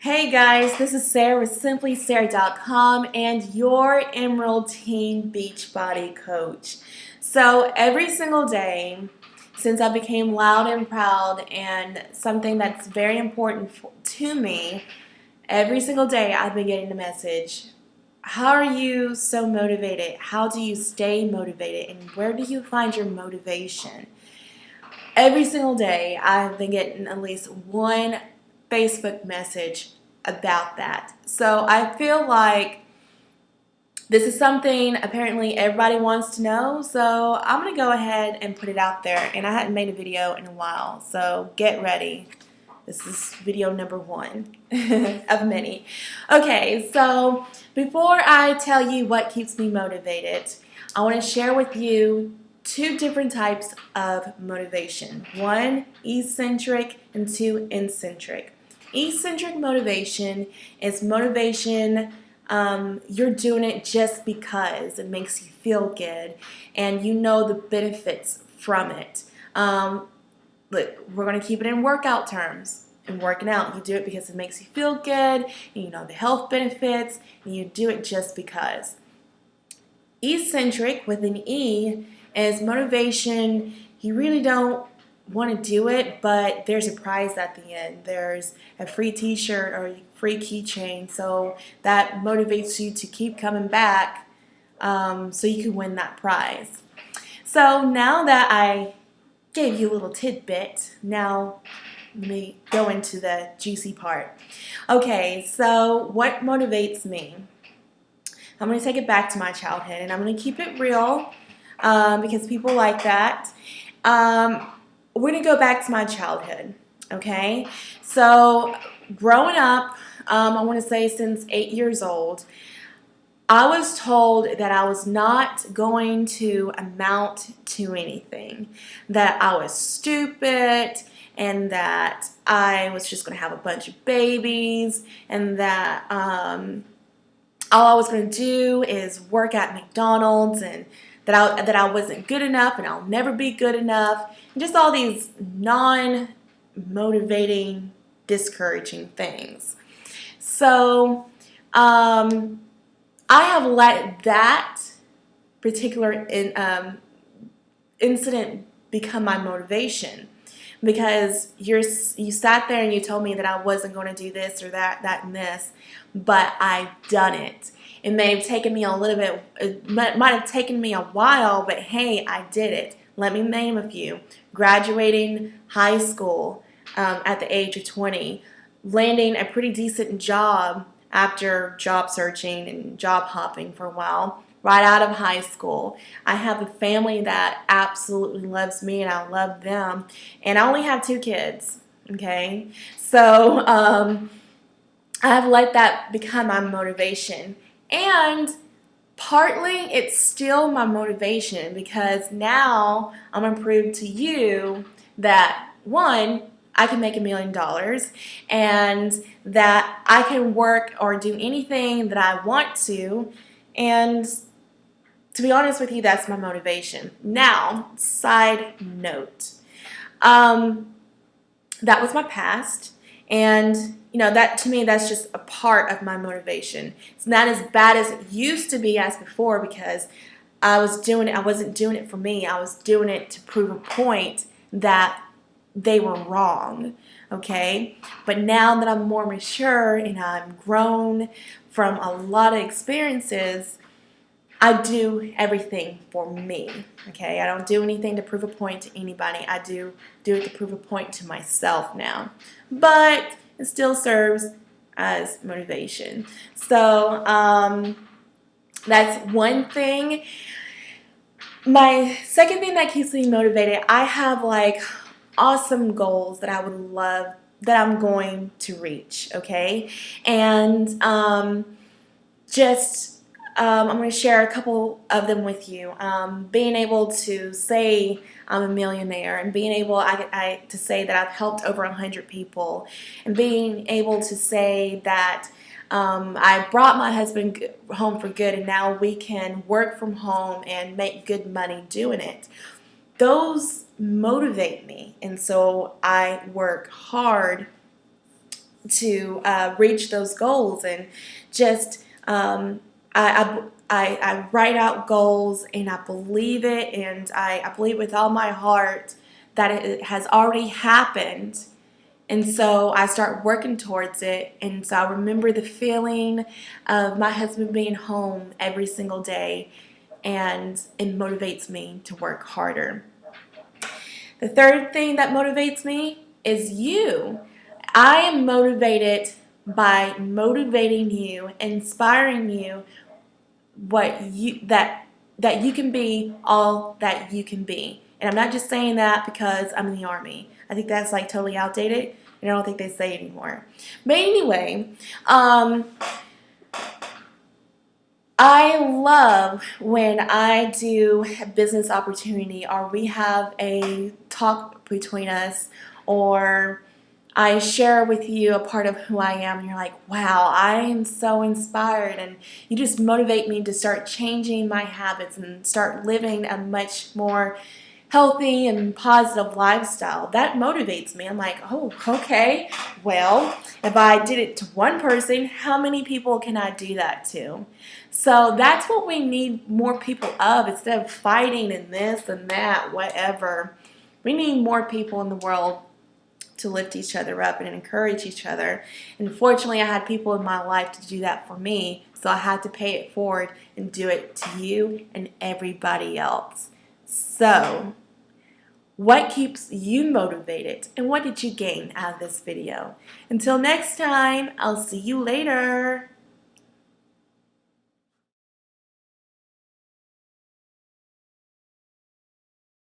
Hey guys, this is Sarah with SimplySarah.com and your Emerald Teen Beachbody Coach. So every single day since I became loud and proud and something that's very important to me, every single day I've been getting the message, how are you so motivated? How do you stay motivated? And where do you find your motivation? Every single day I've been getting at least one Facebook message about that. So I feel like this is something apparently everybody wants to know, so I'm going to go ahead and put it out there. And I hadn't made a video in a while, so get ready. This is video number 1 of many. Okay, so before I tell you what keeps me motivated, I want to share with you 2 different types of motivation. 1 eccentric and 2 eccentric. Eccentric motivation is motivation you're doing it just because it makes you feel good and you know the benefits from it. Look, we're going to keep it in workout terms. And working out, you do it because it makes you feel good, and you know the health benefits, and you do it just because. Eccentric with an E is motivation. You really don't want to do it, but there's a prize at the end. There's a free t-shirt or a free keychain, so that motivates you to keep coming back so you can win that prize. So now that I gave you a little tidbit, now let me go into the juicy part. Okay, so what motivates me? I'm going to take it back to my childhood, and I'm going to keep it real because people like that. We're going to go back to my childhood, okay? So growing up, I want to say since 8 years old, I was told that I was not going to amount to anything, that I was stupid, and that I was just going to have a bunch of babies, and that all I was going to do is work at McDonald's, and that I wasn't good enough, and I'll never be good enough, and just all these non-motivating, discouraging things. So I have let that particular incident become my motivation, because you sat there and you told me that I wasn't going to do this or that and this, but I've done it. It may have taken me a little bit, it might have taken me a while, but hey, I did it. Let me name a few. Graduating high school at the age of 20, landing a pretty decent job after job searching and job hopping for a while, right out of high school. I have a family that absolutely loves me and I love them, and I only have 2 kids, okay? So I've let that become my motivation, and partly it's still my motivation because now I'm going to prove to you that, 1, I can make $1 million, and that I can work or do anything that I want to, and to be honest with you, that's my motivation. Now, side note, that was my past, and you know, that to me, that's just a part of my motivation. It's not as bad as it used to be as before, because I wasn't doing it for me. I was doing it to prove a point that they were wrong, okay? But now that I'm more mature and I'm grown from a lot of experiences, I do everything for me, okay? I don't do anything to prove a point to anybody. I do it to prove a point to myself now. But it still serves as motivation. So that's one thing. My second thing that keeps me motivated, I have like awesome goals that I would love, that I'm going to reach, okay? And I'm going to share a couple of them with you. Being able to say I'm a millionaire, and being able to say that I've helped over 100 people, and being able to say that I brought my husband home for good, and now we can work from home and make good money doing it. Those motivate me, and so I work hard reach those goals. And just I write out goals, and I believe it, and I believe with all my heart that it has already happened. And so I start working towards it. And so I remember the feeling of my husband being home every single day, and it motivates me to work harder. The third thing that motivates me is you. I am motivated by motivating you, inspiring you, that you can be all that you can be. And I'm not just saying that because I'm in the Army. I think that's like totally outdated, and I don't think they say it anymore. But anyway, I love when I do a business opportunity, or we have a talk between us, or I share with you a part of who I am, and you're like, wow, I am so inspired, and you just motivate me to start changing my habits and start living a much more healthy and positive lifestyle. That motivates me. I'm like, oh, okay, well, if I did it to one person, how many people can I do that to? So that's what we need more people of, instead of fighting and this and that, whatever. We need more people in the world to lift each other up and encourage each other. And fortunately, I had people in my life to do that for me, so I had to pay it forward and do it to you and everybody else. So, what keeps you motivated, and what did you gain out of this video? Until next time, I'll see you later.